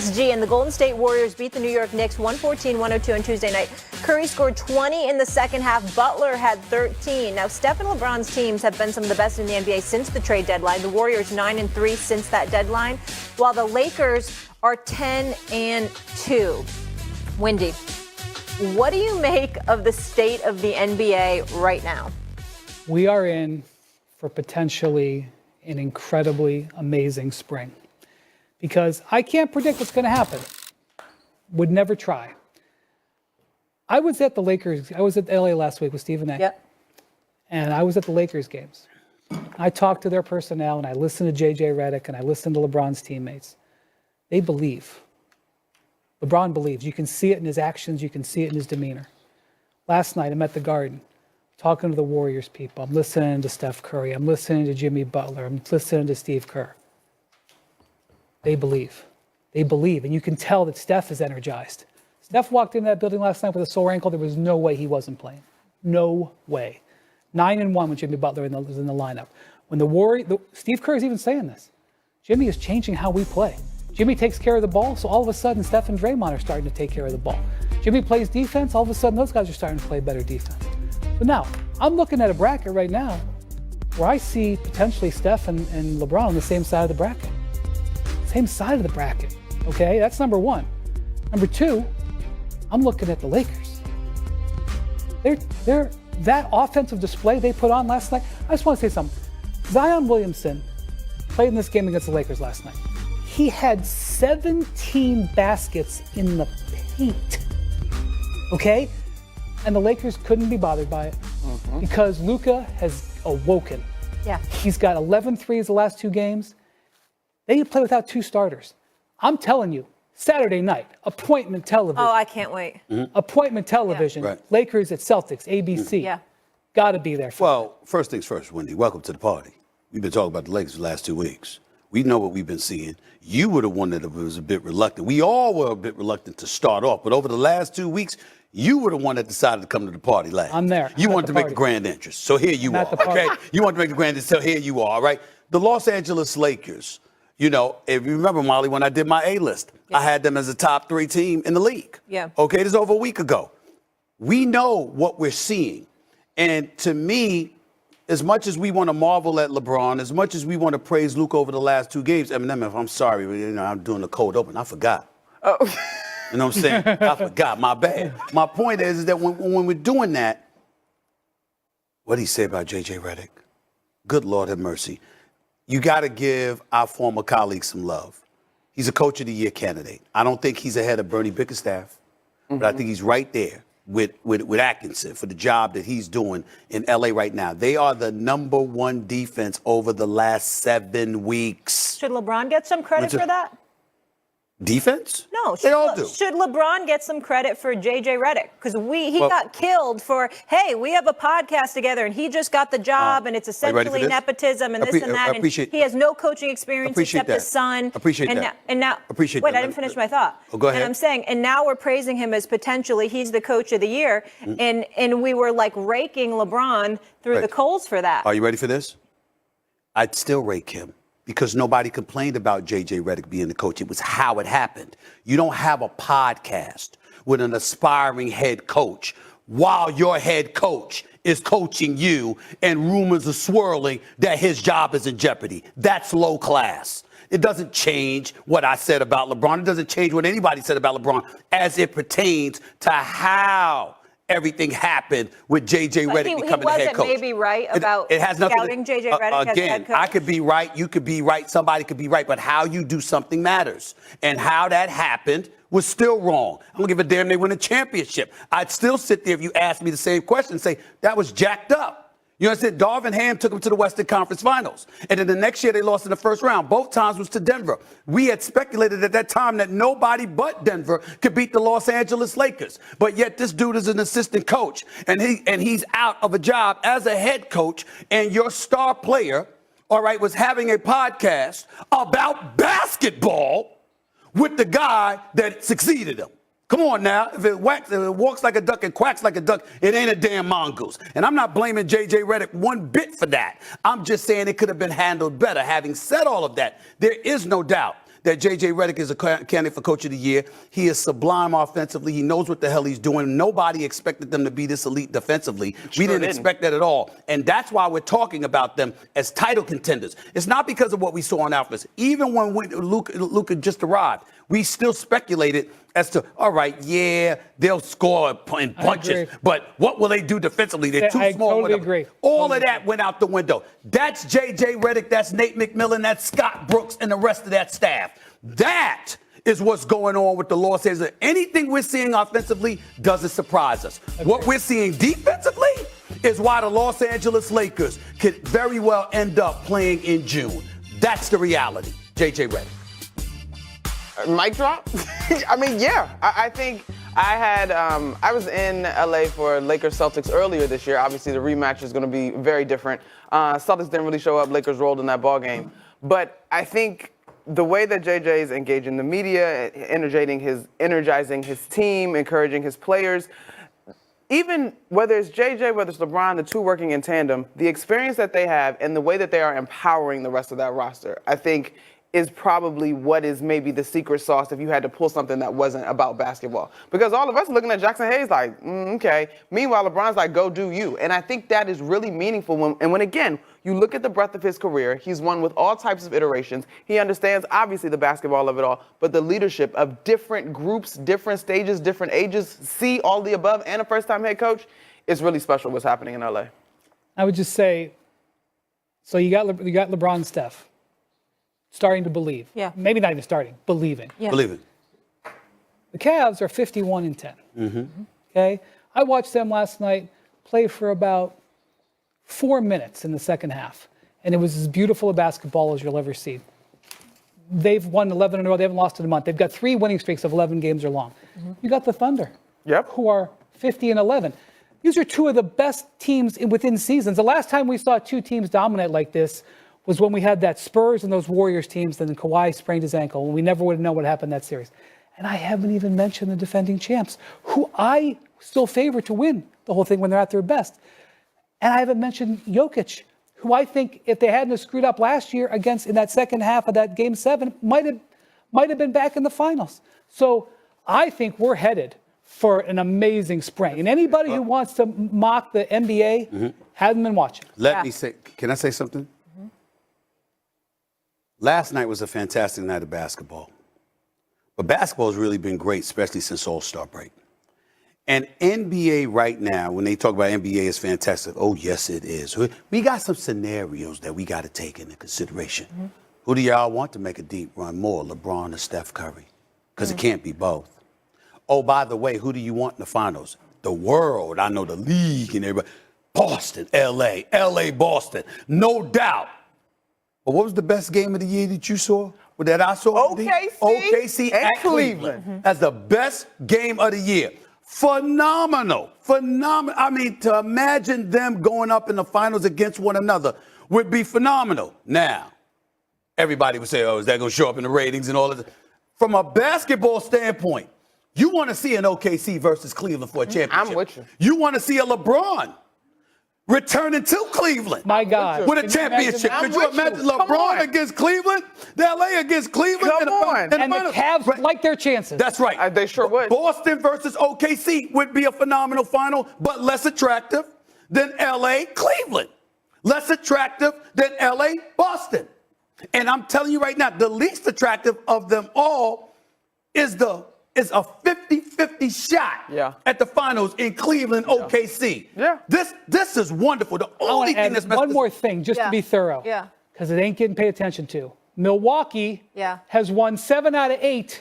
And the Golden State Warriors beat the New York Knicks 114-102 on Tuesday night. Curry scored 20 in the second half. Butler had 13. Now, Steph and LeBron's teams have been some of the best in the NBA since the trade deadline. The Warriors 9-3 since that deadline, while the Lakers are 10-2. Windy, what do you make of the state of the NBA right now? We are in for potentially an incredibly amazing spring. Because I can't predict what's going to happen. Would never try. I was at the Lakers. I was at LA last week with Stephen A. Yep. And I was at the Lakers games. I talked to their personnel, and I listened to JJ Redick, and I listened to LeBron's teammates. They believe. LeBron believes. You can see it in his actions. You can see it in his demeanor. Last night, I'm at the Garden, talking to the Warriors people. I'm listening to Steph Curry. I'm listening to Jimmy Butler. I'm listening to Steve Kerr. They believe. They believe. And you can tell that Steph is energized. Steph walked into that building last night with a sore ankle. There was no way he wasn't playing. No way. 9-1 when Jimmy Butler was in the lineup. When Steve Kerr is even saying this. Jimmy is changing how we play. Jimmy takes care of the ball, so all of a sudden Steph and Draymond are starting to take care of the ball. Jimmy plays defense, all of a sudden those guys are starting to play better defense. But now, I'm looking at a bracket right now where I see potentially Steph and LeBron on the same side of the bracket. Same side of the bracket, okay? That's number one. Number two, I'm looking at the Lakers. They're that offensive display they put on last night. I just want to say something. Zion Williamson played in this game against the Lakers last night. He had 17 baskets in the paint, okay? And the Lakers couldn't be bothered by it because Luka has awoken. Yeah. He's got 11 threes the last two games. They play without two starters. I'm telling you, Saturday night, appointment television. Oh, I can't wait. Appointment television. Yeah. Right. Lakers at Celtics, ABC. Yeah. Got to be there. Well, first things first, Wendy, welcome to the party. We've been talking about the Lakers the last 2 weeks. We know what we've been seeing. You were the one that was a bit reluctant. We all were a bit reluctant to start off, but over the last 2 weeks, you were the one that decided to come to the party last. I'm there. You I'm wanted to make a grand entrance, so here you are. Okay, you wanted to make a grand entrance, so here you are. Right? The Los Angeles Lakers. You know, if you remember, Molly, when I did my A-list, I had them as a top 3 team in the league. Yeah. Okay, this is over a week ago. We know what we're seeing. And to me, as much as we want to marvel at LeBron, as much as we want to praise Luka over the last 2 games, Eminem, I'm sorry, I'm doing the cold open. I forgot. Oh. You know what I'm saying? I forgot. My bad. My point is that when we're doing that, what did he say about J.J. Redick? Good Lord have mercy. You got to give our former colleague some love. He's a Coach of the Year candidate. I don't think he's ahead of Bernie Bickerstaff, but I think he's right there with Atkinson for the job that he's doing in L.A. right now. They are the #1 defense over the last 7 weeks. Should LeBron get some credit for that? Defense? No, they all do. Should LeBron get some credit for J.J. Redick? Because he got killed for, hey, we have a podcast together, and he just got the job, and it's essentially nepotism and this and that. And he has no coaching experience except his son. Appreciate that. Wait, I didn't finish my thought. Oh, go ahead. And I'm saying, and now we're praising him as potentially he's the coach of the year, and we were like raking LeBron through the coals for that. Are you ready for this? I'd still rake him. Because nobody complained about J.J. Redick being the coach. It was how it happened. You don't have a podcast with an aspiring head coach while your head coach is coaching you and rumors are swirling that his job is in jeopardy. That's low class. It doesn't change what I said about LeBron. It doesn't change what anybody said about LeBron as it pertains to how everything happened with J.J. Redick becoming the head coach. He wasn't maybe right about scouting J.J. Redick as head coach? I could be right, you could be right, somebody could be right, but how you do something matters. And how that happened was still wrong. I don't give a damn they win a championship. I'd still sit there if you asked me the same question and say, that was jacked up. You understand? Darvin Ham took them to the Western Conference Finals. And then the next year they lost in the first round. Both times was to Denver. We had speculated at that time that nobody but Denver could beat the Los Angeles Lakers. But yet this dude is an assistant coach. And he's out of a job as a head coach. And your star player, all right, was having a podcast about basketball with the guy that succeeded him. Come on now. If it walks like a duck and quacks like a duck, it ain't a damn mongoose. And I'm not blaming J.J. Redick one bit for that. I'm just saying it could have been handled better. Having said all of that, there is no doubt that J.J. Redick is a candidate for Coach of the Year. He is sublime offensively. He knows what the hell he's doing. Nobody expected them to be this elite defensively. We didn't expect that at all. And that's why we're talking about them as title contenders. It's not because of what we saw on offense. Even when Luka just arrived, we still speculated as to, all right, yeah, they'll score in bunches, but what will they do defensively? They're too small. I totally agree. All of that went out the window. That's J.J. Redick, that's Nate McMillan, that's Scott Brooks, and the rest of that staff. That is what's going on with the Los Angeles. Anything we're seeing offensively doesn't surprise us. What we're seeing defensively is why the Los Angeles Lakers could very well end up playing in June. That's the reality. J.J. Redick. Mic drop? I mean, yeah. I think I was in LA for Lakers Celtics earlier this year. Obviously, the rematch is going to be very different. Celtics didn't really show up. Lakers rolled in that ball game. But I think the way that JJ is engaging the media, energizing his team, encouraging his players, even whether it's JJ, whether it's LeBron, the two working in tandem, the experience that they have and the way that they are empowering the rest of that roster, I think is probably what is maybe the secret sauce if you had to pull something that wasn't about basketball. Because all of us are looking at Jackson Hayes like, okay. Meanwhile, LeBron's like, go do you. And I think that is really meaningful when again, you look at the breadth of his career, he's won with all types of iterations. He understands, obviously, the basketball of it all, but the leadership of different groups, different stages, different ages, see all the above, and a first-time head coach, it's really special what's happening in LA. I would just say, so you got LeBron and Steph starting to believe. Yeah. Maybe not even starting, believing. Yeah. Believe it. The Cavs are 51-10. Okay? I watched them last night play for about 4 minutes in the second half, and it was as beautiful a basketball as you'll ever see. They've won 11 in a row. They haven't lost in a month. They've got 3 winning streaks of 11 games or long. You got the Thunder, who are 50-11. These are 2 of the best teams within seasons. The last time we saw 2 teams dominate like this was when we had that Spurs and those Warriors teams, and then Kawhi sprained his ankle, and we never would have known what happened in that series. And I haven't even mentioned the defending champs, who I still favor to win the whole thing when they're at their best. And I haven't mentioned Jokic, who I think if they hadn't screwed up last year in that second half of that Game 7, might have been back in the finals. So I think we're headed for an amazing spring. And anybody who wants to mock the NBA hasn't been watching. Let me say, can I say something? Last night was a fantastic night of basketball. But basketball has really been great, especially since All-Star break. And NBA right now, when they talk about NBA, is fantastic. Oh, yes, it is. We got some scenarios that we got to take into consideration. Who do y'all want to make a deep run more, LeBron or Steph Curry? Because it can't be both. Oh, by the way, who do you want in the finals? The world. I know the league and everybody. Boston, L.A., L.A., Boston. No doubt. But what was the best game of the year that you saw? That I saw? OKC at Cleveland. As the best game of the year. Phenomenal. I mean, to imagine them going up in the finals against one another would be phenomenal. Now, everybody would say, oh, is that going to show up in the ratings and all of that? From a basketball standpoint, you want to see an OKC versus Cleveland for a championship. I'm with you. You want to see a LeBron returning to Cleveland. My God. With a championship. Could you imagine LeBron against Cleveland? The LA against Cleveland? And the Cavs like their chances. That's right. They sure would. Boston versus OKC would be a phenomenal final, but less attractive than LA Cleveland. Less attractive than LA Boston. And I'm telling you right now, the least attractive of them all is a 50-50 shot at the finals in Cleveland, OKC. Yeah. This is wonderful. The only thing that's one more thing, just to be thorough. Yeah. Because it ain't getting paid attention to. Milwaukee has won 7 out of 8